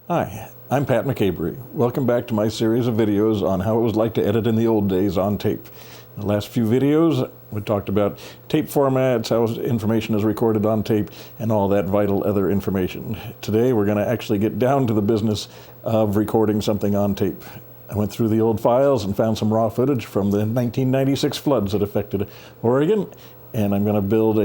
Hi, I'm Pat McCabery. Welcome back to my series of videos on how it was like to edit in the old days on tape. In the last few videos, we talked about tape formats, how information is recorded on tape, and all that vital other information. Today, we're going to actually get down to the business of recording something on tape. I went through the old files and found some raw footage from the 1996 floods that affected Oregon, and I'm going to build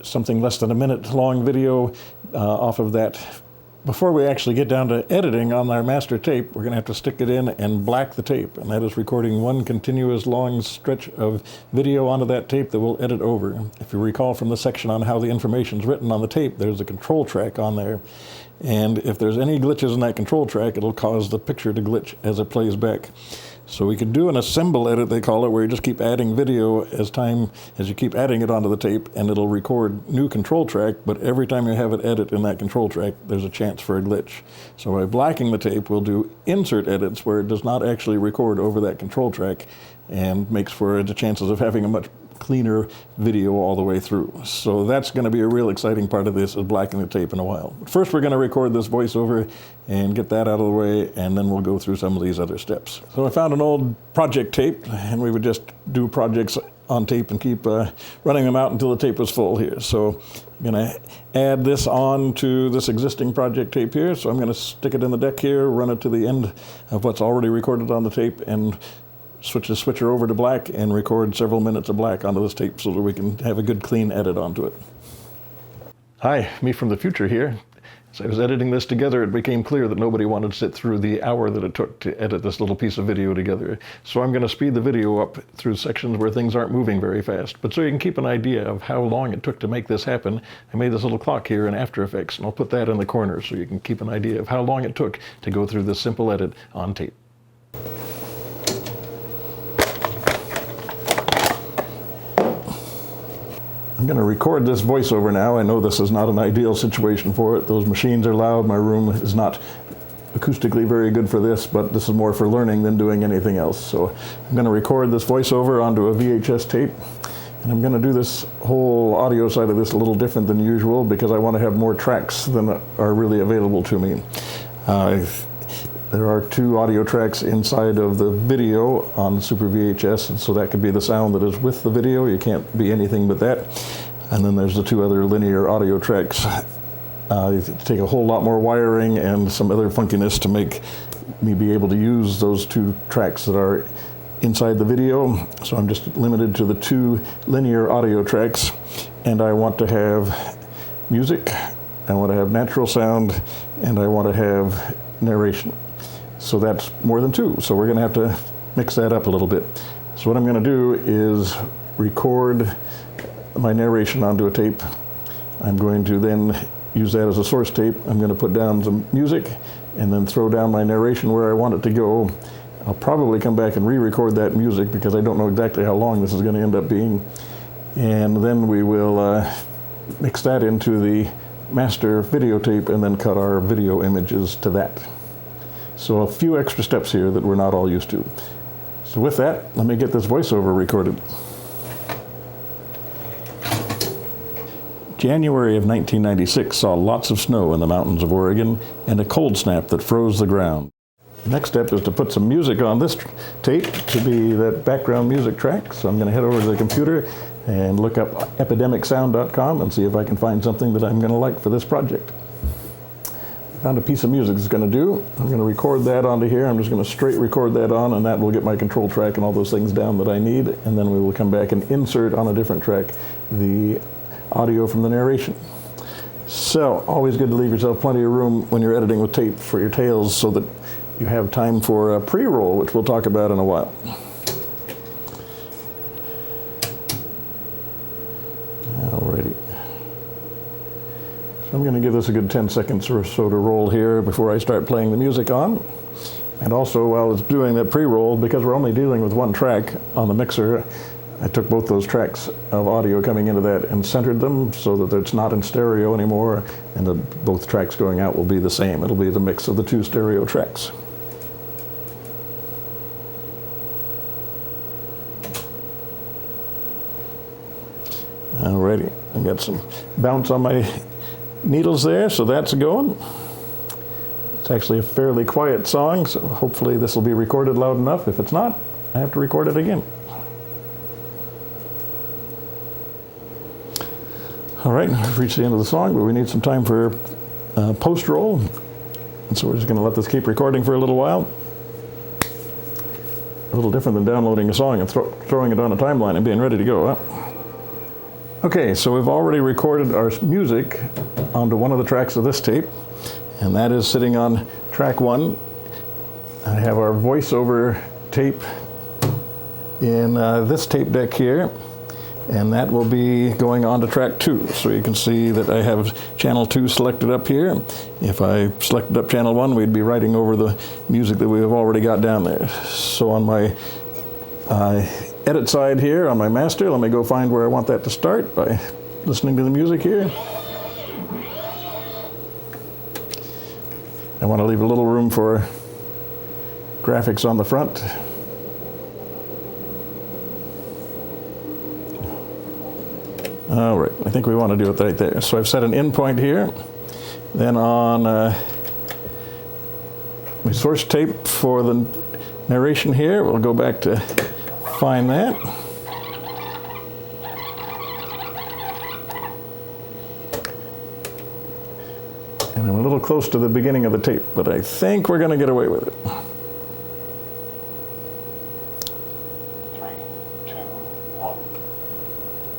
something less than a minute long video off of that. Before we actually get down to editing on our master tape, we're going to have to stick it in and black the tape, and that is recording one continuous long stretch of video onto that tape that we'll edit over. If you recall from the section on how the information is written on the tape, there's a control track on there, and if there's any glitches in that control track, it'll cause the picture to glitch as it plays back. So we can do an assemble edit, they call it, where you just keep adding video as you keep adding it onto the tape, and it'll record new control track, but every time you have it edit in that control track, there's a chance for a glitch. So by blacking the tape, we'll do insert edits where it does not actually record over that control track and makes for the chances of having a much cleaner video all the way through. So that's going to be a real exciting part of this, is blacking the tape in a while. But first we're going to record this voiceover and get that out of the way, and then we'll go through some of these other steps. So I found an old project tape, and we would just do projects on tape and keep running them out until the tape was full here. So I'm going to add this on to this existing project tape here. So I'm going to stick it in the deck here, run it to the end of what's already recorded on the tape, and switch the switcher over to black and record several minutes of black onto this tape so that we can have a good clean edit onto it. Hi, me from the future here. As I was editing this together, it became clear that nobody wanted to sit through the hour that it took to edit this little piece of video together. So I'm going to speed the video up through sections where things aren't moving very fast. But so you can keep an idea of how long it took to make this happen, I made this little clock here in After Effects, and I'll put that in the corner so you can keep an idea of how long it took to go through this simple edit on tape. I'm going to record this voiceover now. I know this is not an ideal situation for it. Those machines are loud. My room is not acoustically very good for this, but this is more for learning than doing anything else. So I'm going to record this voiceover onto a VHS tape, and I'm going to do this whole audio side of this a little different than usual because I want to have more tracks than are really available to me. There are 2 audio tracks inside of the video on Super VHS, and so that could be the sound that is with the video. You can't be anything but that. And then there's the 2 other linear audio tracks. You take a whole lot more wiring and some other funkiness to make me be able to use those 2 tracks that are inside the video. So I'm just limited to the 2 linear audio tracks, and I want to have music, I want to have natural sound, and I want to have narration. So that's more than 2, so we're going to have to mix that up a little bit. So what I'm going to do is record my narration onto a tape. I'm going to then use that as a source tape. I'm going to put down some music and then throw down my narration where I want it to go. I'll probably come back and re-record that music because I don't know exactly how long this is going to end up being. And then we will mix that into the master videotape and then cut our video images to that. So a few extra steps here that we're not all used to. So with that, let me get this voiceover recorded. January of 1996 saw lots of snow in the mountains of Oregon and a cold snap that froze the ground. The next step is to put some music on this tape to be that background music track. So I'm going to head over to the computer and look up epidemicsound.com and see if I can find something that I'm going to like for this project. Found a piece of music it's going to do. I'm going to record that onto here. I'm just going to straight record that on, and that will get my control track and all those things down that I need, and then we will come back and insert on a different track the audio from the narration. So always good to leave yourself plenty of room when you're editing with tape for your tails so that you have time for a pre-roll, which we'll talk about in a while. Alrighty. I'm going to give this a good 10 seconds or so to roll here before I start playing the music on. And also, while it's doing that pre-roll, because we're only dealing with 1 track on the mixer, I took both those tracks of audio coming into that and centered them so that it's not in stereo anymore, and that both tracks going out will be the same. It'll be the mix of the 2 stereo tracks. Alrighty, I got some bounce on my needles there, so that's going. It's actually a fairly quiet song, so hopefully this will be recorded loud enough. If it's not, I have to record it again. All right, we've reached the end of the song, but we need some time for post-roll. And so we're just going to let this keep recording for a little while. A little different than downloading a song and throwing it on a timeline and being ready to go, huh? Okay, so we've already recorded our music onto one of the tracks of this tape, and that is sitting on track 1. I have our voiceover tape in this tape deck here, and that will be going on to track 2. So you can see that I have channel 2 selected up here. If I selected up channel 1, we'd be writing over the music that we have already got down there. So on my edit side here, on my master, let me go find where I want that to start by listening to the music here. I want to leave a little room for graphics on the front. All right, I think we want to do it right there. So I've set an in point here. Then on my source tape for the narration here, we'll go back to find that. And I'm a little close to the beginning of the tape, but I think we're going to get away with it. 3, 2, 1.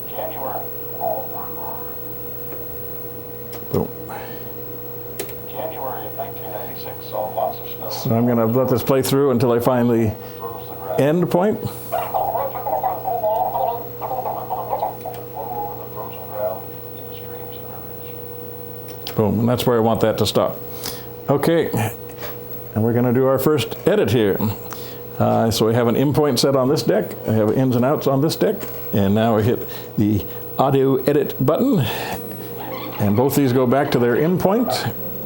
January. Boom. January of 1996 saw lots of snow. So I'm going to let this play through until I find the Froze the ground. end point. Over the frozen ground in the streams and rivers. Boom, and that's where I want that to stop. Okay, and we're going to do our first edit here. So I have an in point set on this deck, I have ins and outs on this deck, and now I hit the audio edit button, and both these go back to their in point,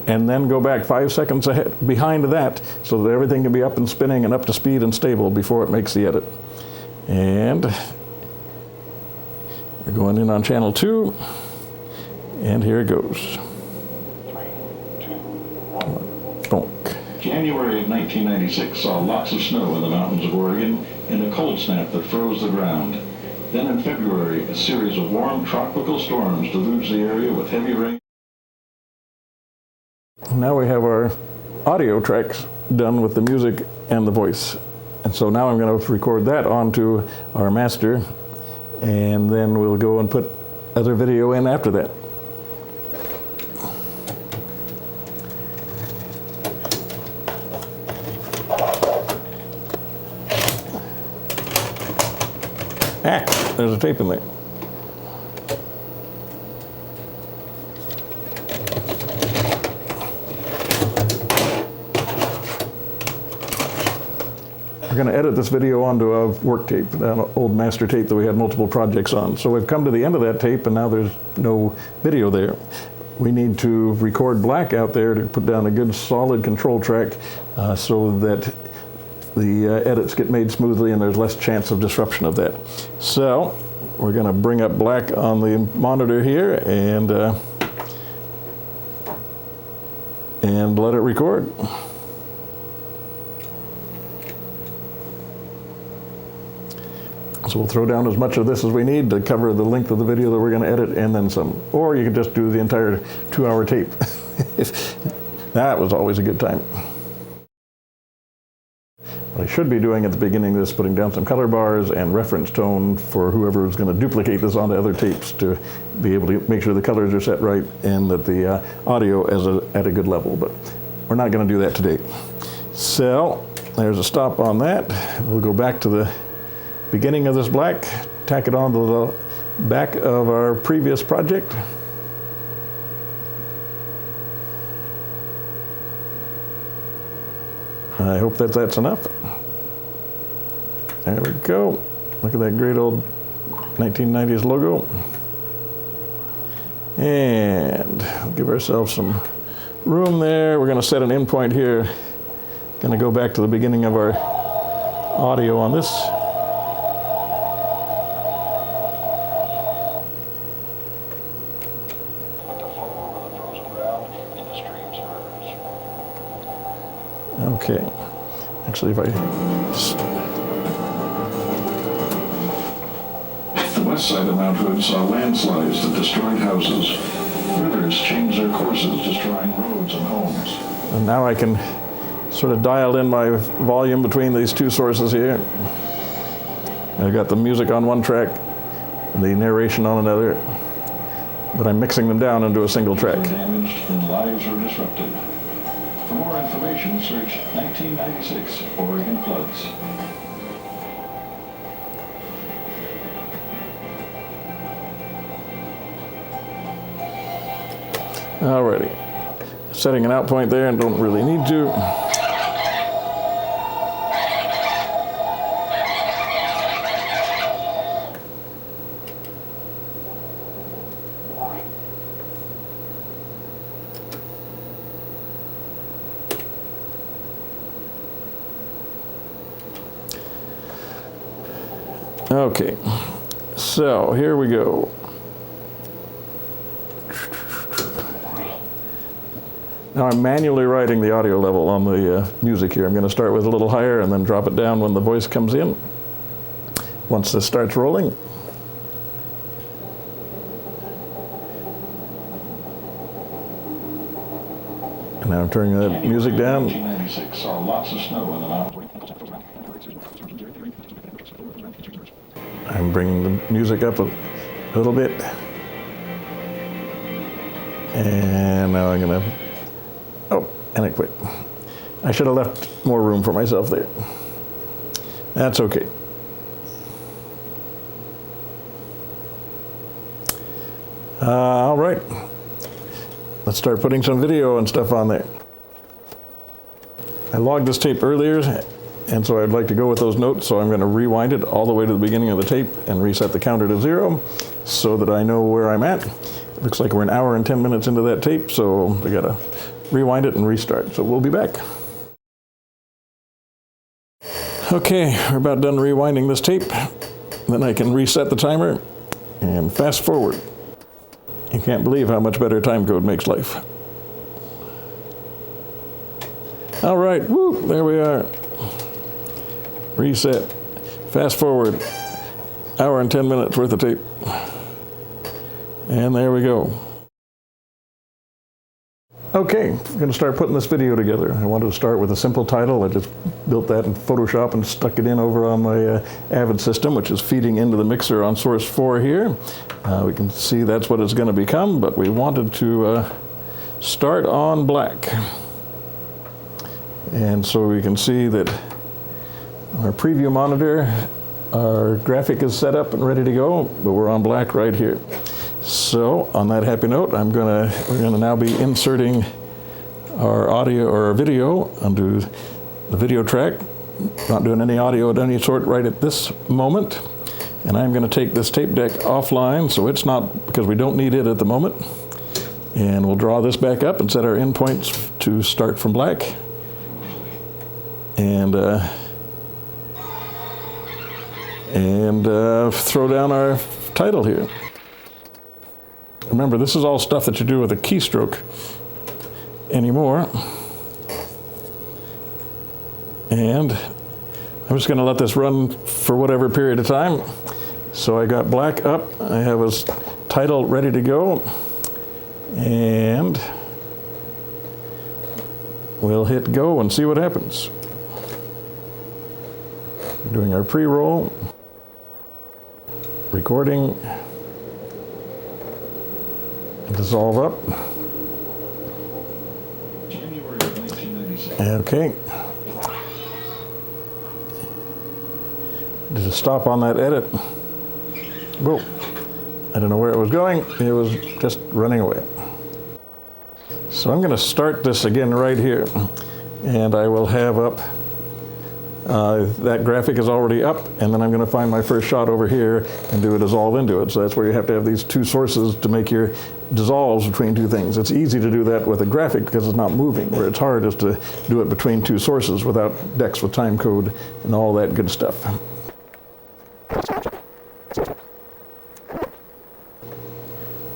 and then go back 5 seconds ahead, behind that, so that everything can be up and spinning and up to speed and stable before it makes the edit. And we're going in on channel 2, and here it goes. 3, 2, 1. Bonk. January of 1996 saw lots of snow in the mountains of Oregon and a cold snap that froze the ground. Then in February, a series of warm tropical storms deluged the area with heavy rain. Now we have our audio tracks done with the music and the voice. And so now I'm going to record that onto our master, and then we'll go and put other video in after that. Ah, there's a tape in there. We're going to edit this video onto a work tape, an old master tape that we had multiple projects on. So we've come to the end of that tape, and now there's no video there. We need to record black out there to put down a good solid control track so that the edits get made smoothly and there's less chance of disruption of that. So we're going to bring up black on the monitor here and let it record. So we'll throw down as much of this as we need to cover the length of the video that we're going to edit, and then some. Or you can just do the entire 2-hour tape. That was always a good time. What I should be doing at the beginning of this, putting down some color bars and reference tone for whoever is going to duplicate this onto other tapes to be able to make sure the colors are set right and that the audio is at a good level. But we're not going to do that today. So there's a stop on that. We'll go back to the beginning of this black, tack it onto the back of our previous project. I hope that that's enough. There we go. Look at that great old 1990s logo. And we'll give ourselves some room there. We're going to set an in point here. Going to go back to the beginning of our audio on this. Okay. Actually, if I... The west side of Mount Hood saw landslides that destroyed houses. Rivers changed their courses, destroying roads and homes. And now I can sort of dial in my volume between these two sources here. I've got the music on one track and the narration on another, but I'm mixing them down into a single track. Damaged and lives were disrupted. For more information, search 1996 Oregon floods. Alrighty. Setting an out point there and don't really need to. Okay, so here we go. Now I'm manually writing the audio level on the music here. I'm going to start with a little higher and then drop it down when the voice comes in. Once this starts rolling. And now I'm turning the music down. 1996 saw lots of snow in the mountains. I'm bringing the music up a little bit. And now I'm going to... Oh, and it quit. I should have left more room for myself there. That's okay. All right. Let's start putting some video and stuff on there. I logged this tape earlier, and so I'd like to go with those notes, so I'm going to rewind it all the way to the beginning of the tape and reset the counter to 0 so that I know where I'm at. It looks like we're an hour and 10 minutes into that tape, so I got to rewind it and restart. So we'll be back. Okay, we're about done rewinding this tape. Then I can reset the timer and fast forward. You can't believe how much better time code makes life. All right, woo, there we are. Reset, fast forward, hour and 10 minutes worth of tape. And there we go. Okay, I'm going to start putting this video together. I wanted to start with a simple title. I just built that in Photoshop and stuck it in over on my Avid system, which is feeding into the mixer on source 4 here. We can see that's what it's going to become, but we wanted to start on black. And so we can see that our preview monitor, our graphic is set up and ready to go, but we're on black right here. So on that happy note, we're gonna now be inserting our audio or our video onto the video track. Not doing any audio of any sort right at this moment. And I'm gonna take this tape deck offline, so it's not, because we don't need it at the moment. And we'll draw this back up and set our endpoints to start from black. And throw down our title here. Remember, this is all stuff that you do with a keystroke anymore. And I'm just going to let this run for whatever period of time. So I got black up. I have his title ready to go. And we'll hit go and see what happens. We're doing our pre-roll. Recording. Dissolve up. January of 1996. Okay. Just stop on that edit. Whoa. I don't know where it was going. It was just running away. So I'm going to start this again right here. And I will have up, that graphic is already up, and then I'm going to find my first shot over here and do a dissolve into it. So that's where you have to have these two sources to make your dissolves between two things. It's easy to do that with a graphic because it's not moving. Where it's hard is to do it between two sources without decks with time code and all that good stuff.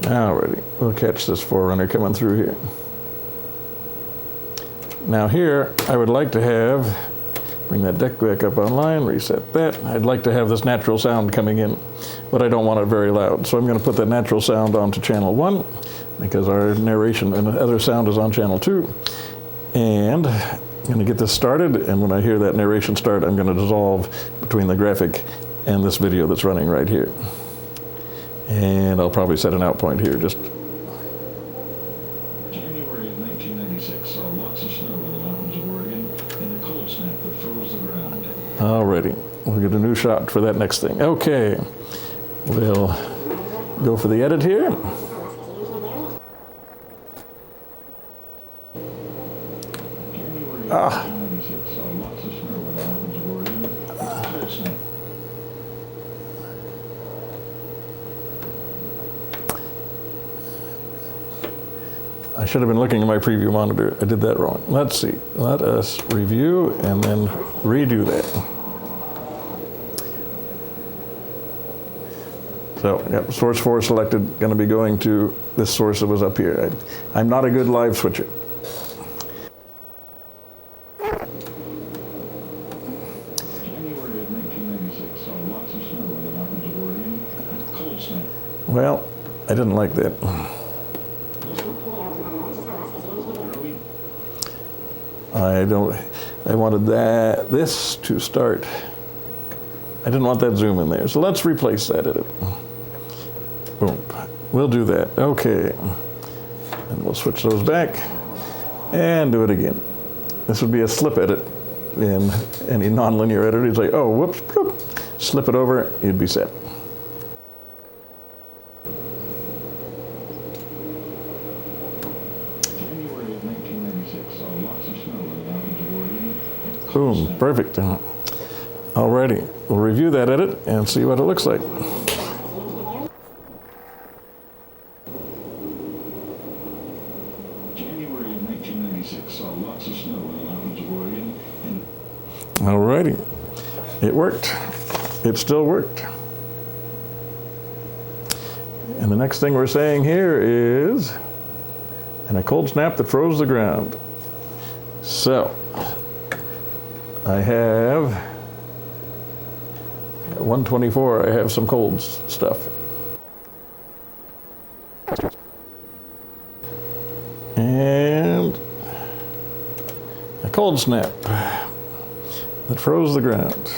Alrighty, we'll catch this forerunner coming through here. Now here, I would like to have, bring that deck back up online, reset that. I'd like to have this natural sound coming in, but I don't want it very loud. So I'm going to put that natural sound onto channel 1, because our narration and other sound is on channel 2. And I'm going to get this started, and when I hear that narration start, I'm going to dissolve between the graphic and this video that's running right here. And I'll probably set an out point here, just. January of 1996 saw lots of snow in the mountains of Oregon and a cold snap that froze the ground. Alrighty, we'll get a new shot for that next thing. Okay, we'll go for the edit here. January of 1996 saw lots of snow in the mountains of Oregon and a cold snap. I should have been looking at my preview monitor. I did that wrong. Let's see. Let us review and then redo that. So, yep, source 4 selected, going to be going to this source that was up here. I'm not a good live switcher. January of 1996 saw lots of snow in the mountains of Oregon and a cold snap. Well, I didn't like that. I wanted this to start. I didn't want that zoom in there. So let's replace that edit. Boom. We'll do that. Okay. And we'll switch those back and do it again. This would be a slip edit in any nonlinear editor. It's like, oh, whoops, bloop. Slip it over, you'd be set. January of 1996 saw lots of snow in the mountains of Oregon. Boom, perfect. Alrighty, we'll review that edit and see what it looks like. January of 1996 saw lots of snow in the mountains of Oregon and Alrighty, it worked. It still worked. And the next thing we're saying here is, and a cold snap that froze the ground. So, I have 124, I have some cold stuff. And a cold snap that froze the ground.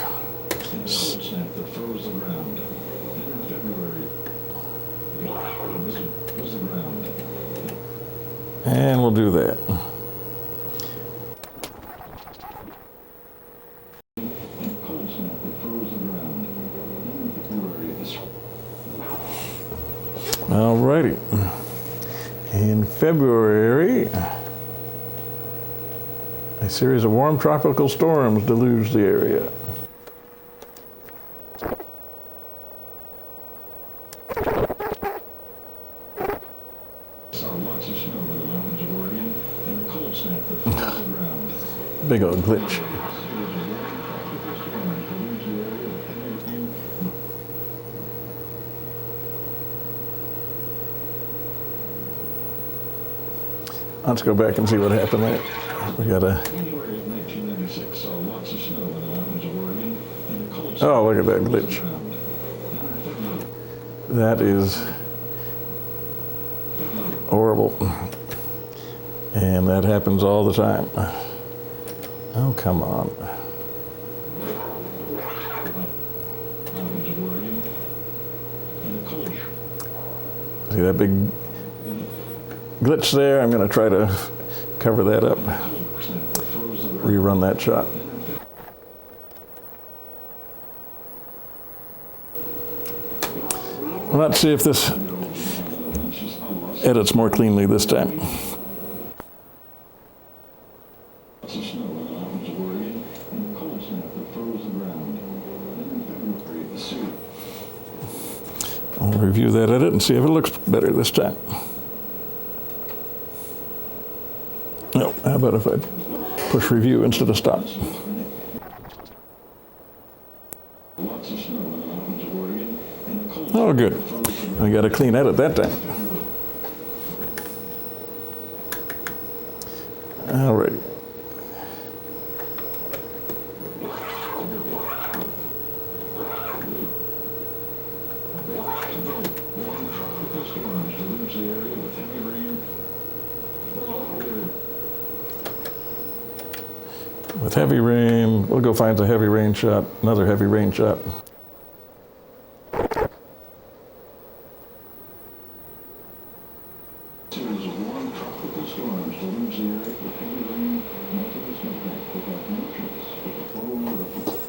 a cold snap that froze the ground. Then in February, it was the ground. And we'll do that. And a cold snap that froze the ground. Then in February, this. Alrighty. In February, a series of warm tropical storms deluged the area. Saw lots of snow in the mountains of Oregon and a cold snap that froze the ground. Big old glitch. Let's go back and see what happened there. We got a. January of 1996 saw lots of snow in the mountains of Oregon and a cold snap. Oh, look at that glitch. That is horrible. And that happens all the time. Oh, come on. Mountains of Oregon and a cold. See that big glitch there? I'm going to try to cover that up. Rerun that shot. Let's see if this edits more cleanly this time. Lots of snow in the mountains of Oregon and a cold snap that froze the ground. Then in February, the sea. I'll review that edit and see if it looks better this time. No, how about if I push review instead of stop? Lots of snow in the mountains of Oregon and a cold. Oh, good. I got a clean edit that time. Alrighty. with heavy rain. We'll go find a heavy rain shot, another heavy rain shot. Series of warm tropical storms deluge the area with heavy rain, melting snowpack that have no choice but to flow over the floor.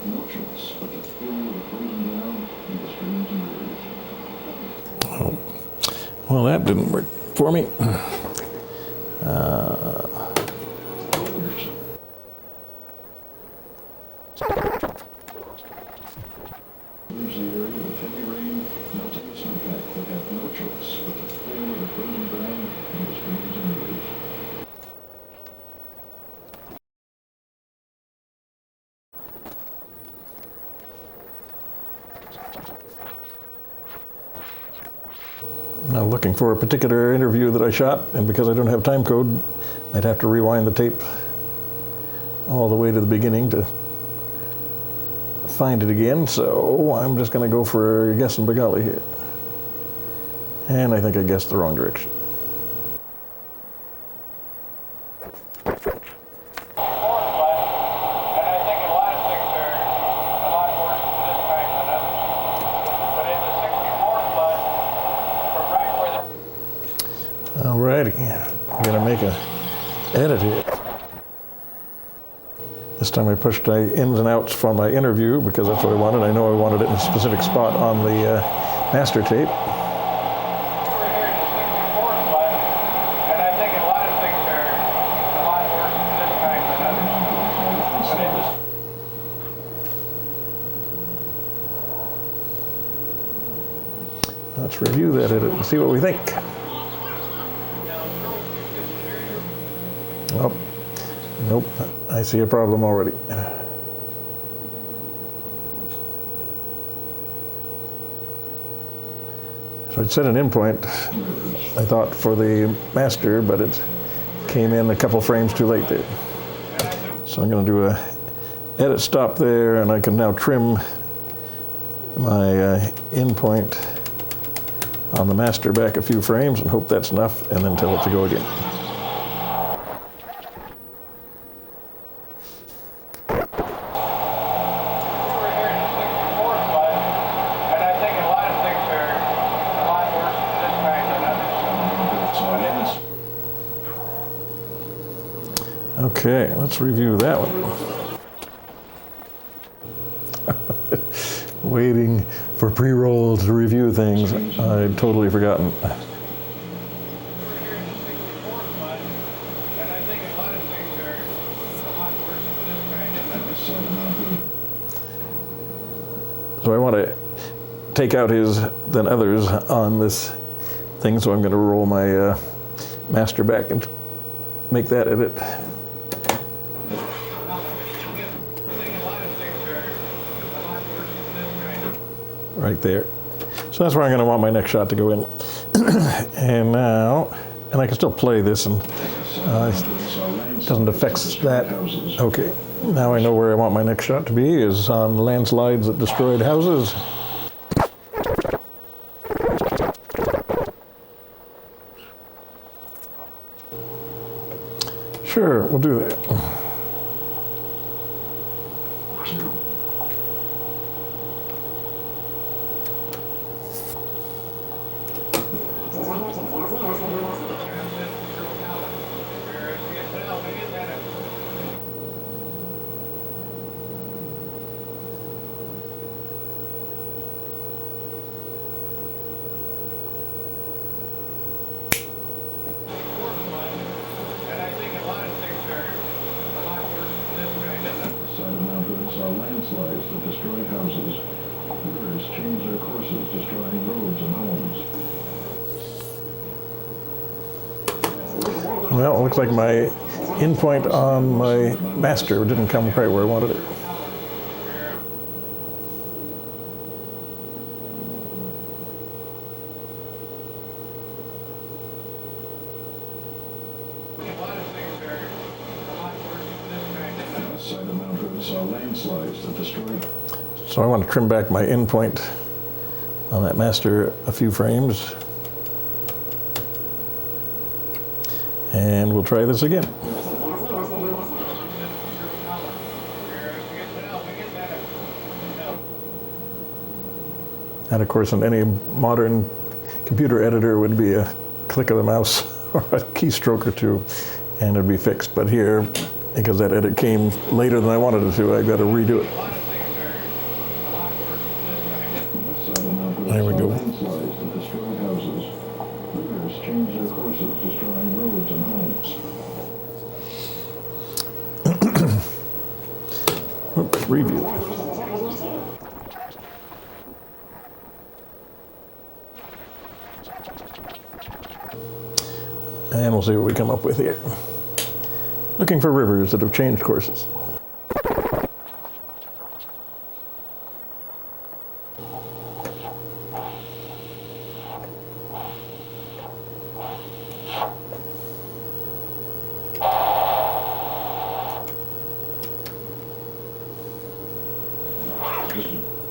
No choice but to fill the frozen ground into streams and rivers. Well, that didn't work for me. Deluge the area with heavy rain, melting snowpack that have no choice but to fill the frozen ground into streams and rivers. Now looking for a particular interview that I shot, and because I don't have time code, I'd have to rewind the tape all the way to the beginning to find it again, so I'm just going to go for guessing Bengali here. And I think I guessed the wrong direction. Alrighty, I'm gonna make a edit here. This time I pushed the ins and outs from my interview because that's what I wanted. I know I wanted it in a specific spot on the master tape. Let's review that edit and see what we think. Oh, nope, I see a problem already. So I'd set an in point, I thought, for the master, but it came in a couple frames too late there. So I'm going to do a edit stop there, and I can now trim my in point on the master back a few frames and hope that's enough, and then tell it to go again. Okay, let's review that one. Waiting for pre-roll to review things. I'd totally forgotten. So I want to take out his than others on this thing, so I'm going to roll my master back and make that edit. Right there. So that's where I'm going to want my next shot to go in. And now, and I can still play this, and it doesn't affect that. Okay, now I know where I want my next shot to be, is on landslides that destroyed houses. Sure, we'll do that. Landslides that destroyed houses. Rivers change their courses, destroying roads and homes. Well, it looks like my in point on my master didn't come quite where I wanted it. Landslides that destroyed. So I want to trim back my in point on that master a few frames. And we'll try this again. And of course, in any modern computer editor would be a click of the mouse or a keystroke or two, and it'd be fixed. But here, because that edit came later than I wanted it to, I got to redo it. There we go. Change their courses, destroying roads and homes. Oops, review. And we'll see what we come up with here. Looking for rivers that have changed courses.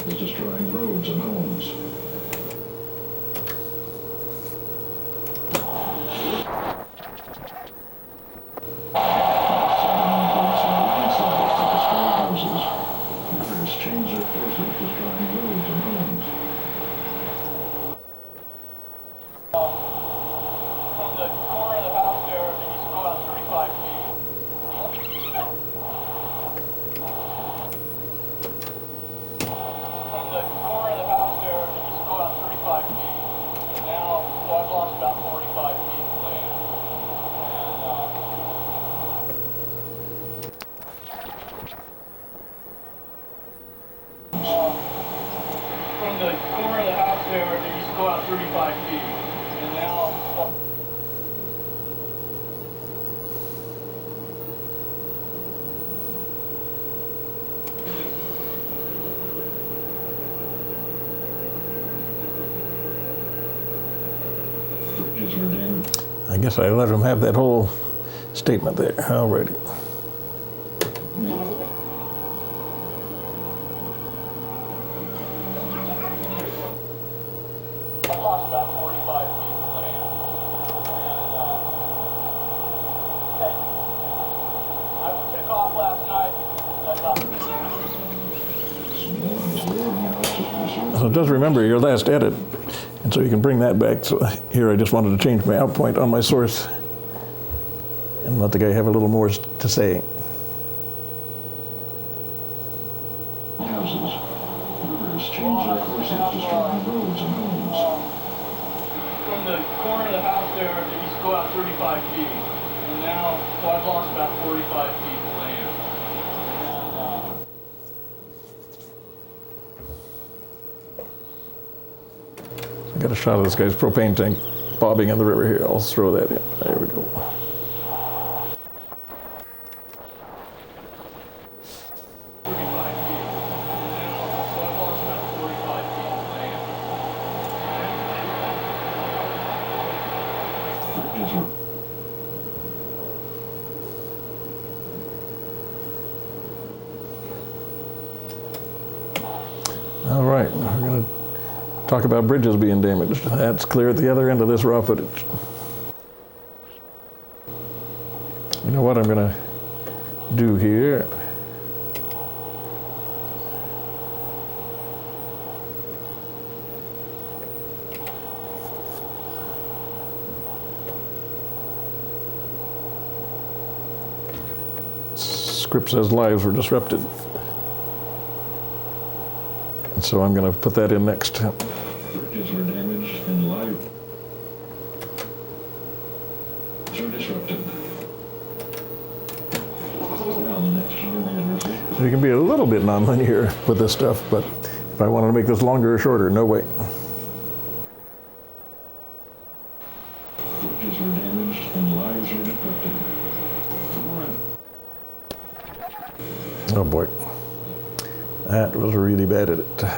Is destroying roads and homes. Change their courses, destroying roads and homes. From the corner of the house there, you just go out 35 feet. From the corner of the house there, you just go out 35 feet. And now, so I've lost about 45 feet of land. From the corner of the house there, you just go out 35 feet. And now, Bridges were damaged. I guess I let them have that whole statement there already. I've lost about 45 feet of land. And, I took off last night. So just remember your last edit, and so you can bring that back. So here I just wanted to change my out point on my source and let the guy have a little more to say. Houses. Rivers change their courses, destroying roads and homes. From the corner of the house there, you just go out 35 feet. And now, so I've lost about 45 feet of land. I got a shot of this guy's propane tank bobbing in the river here. I'll throw that in. There we go. Bridges were All right, we're going to talk about bridges being damaged. That's clear at the other end of this raw footage. You know what I'm going to do here? Script says lives were disrupted. And so I'm going to put that in next. bridges were damaged and lives were disrupted. Now the next university. So you can be a little bit nonlinear with this stuff, but if I wanted to make this longer or shorter, no way. Bridges were damaged and lives were disrupted. For more Oh boy. That was a really bad edit. this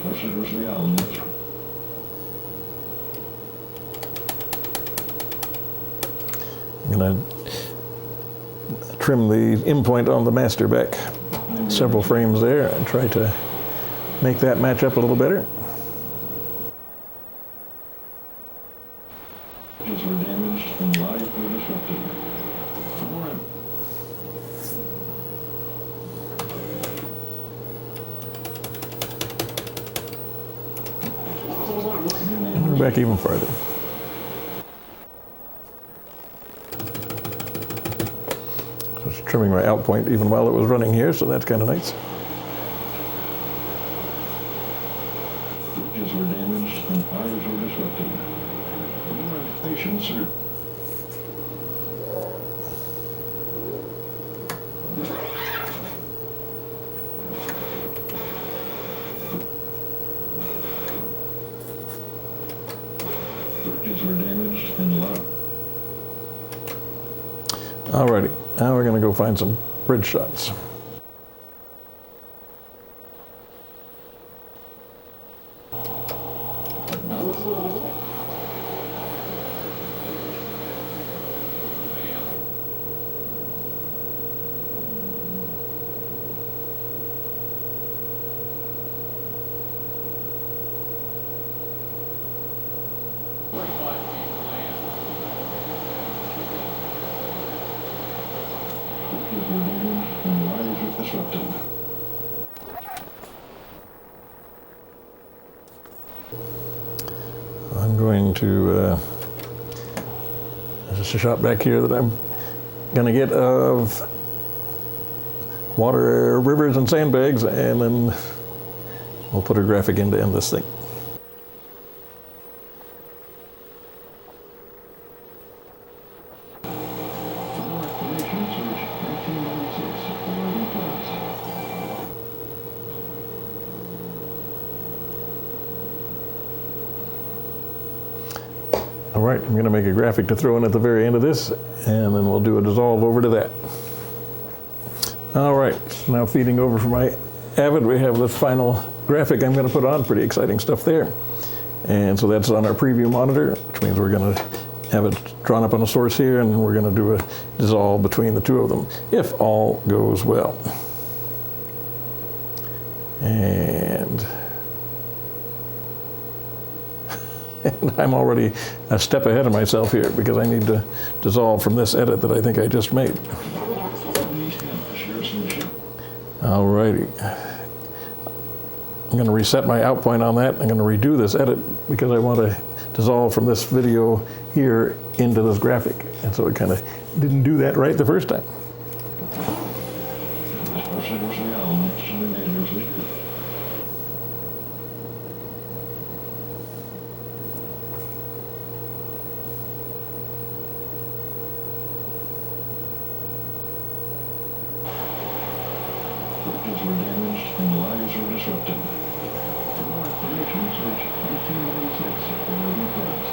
message was the element. I'm going to trim the in point on the master back several frames there and try to make that match up a little better. And back even farther. Just trimming my out point even while it was running here, so that's kind of nice. Bridges were damaged and fires were disrupted. For more information, sir. Bridges were damaged and locked. Alrighty, now we're going to go find some bridge shots. Bridges were damaged and wires were disrupted. I'm going to, there's a shot back here that I'm going to get of water, rivers, and sandbags, and then we'll put a graphic in to end this thing. For more information, search 1996 Oregon floods. All right, I'm going to make a graphic to throw in at the very end of this, and then we'll do a dissolve over to that. All right, so now feeding over from my Avid, we have the final graphic I'm going to put on. Pretty exciting stuff there. And so that's on our preview monitor, which means we're going to have it drawn up on a source here, and we're going to do a dissolve between the two of them, if all goes well. And I'm already a step ahead of myself here because I need to dissolve from this edit that I think I just made. All righty. I'm going to reset my out point on that. I'm going to redo this edit because I want to dissolve from this video here into this graphic. And so it kind of didn't do that right the first time. Bridges were damaged and lives were disrupted. For more information, search 1996 Oregon floods.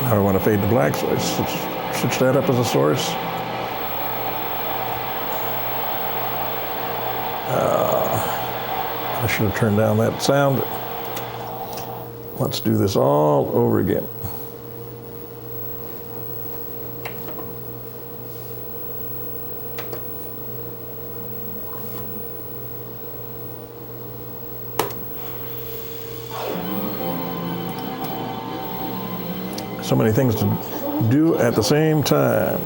Now I want to fade to black, so I switch that up as a source. I should have turned down that sound. Let's do this all over again. So many things to do at the same time.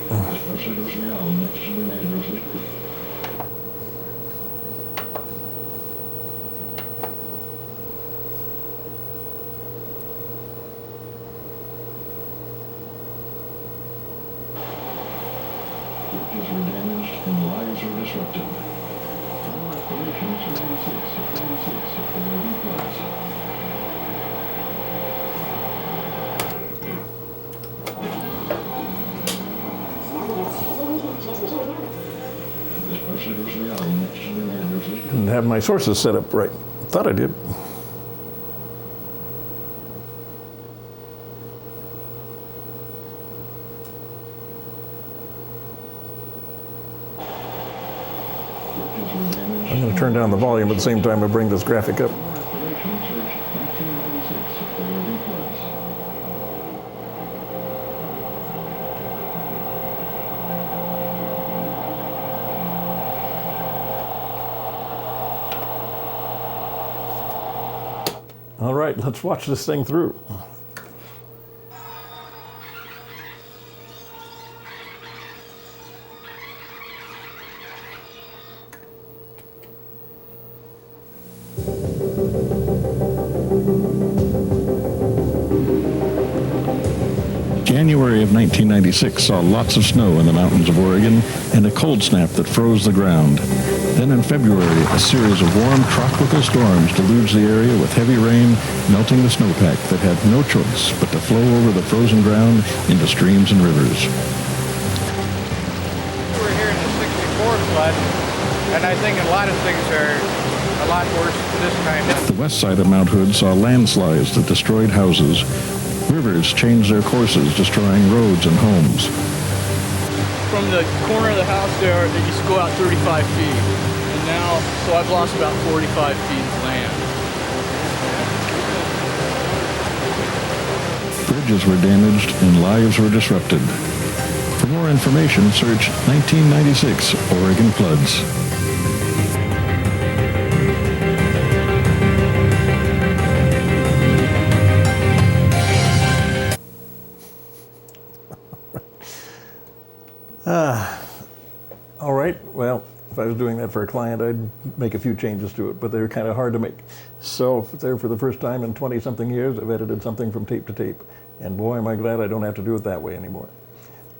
Bridges were damaged and lives were disrupted. For more information, search 96 Oregon floods. Didn't have my sources set up right. Thought I did. I'm going to turn down the volume at the same time I bring this graphic up. All right, let's watch this thing through. January of 1996 saw lots of snow in the mountains of Oregon and a cold snap that froze the ground. Then in February, a series of warm tropical storms deluged the area with heavy rain, melting the snowpack that had no choice but to flow over the frozen ground into streams and rivers. We were here in the '64 flood, and I think a lot of things are a lot worse this time. The west side of Mount Hood saw landslides that destroyed houses. Rivers changed their courses, destroying roads and homes. From the corner of the house there, it used to go out 35 feet. And now, so I've lost about 45 feet of land. Bridges were damaged and lives were disrupted. For more information, search 1996 Oregon floods. All right, well, if I was doing that for a client, I'd make a few changes to it, but they're kind of hard to make. So there, for the first time in 20-something years, I've edited something from tape to tape. And boy, am I glad I don't have to do it that way anymore.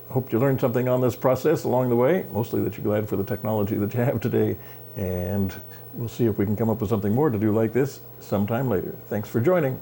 I hope you learned something on this process along the way, mostly that you're glad for the technology that you have today. And we'll see if we can come up with something more to do like this sometime later. Thanks for joining.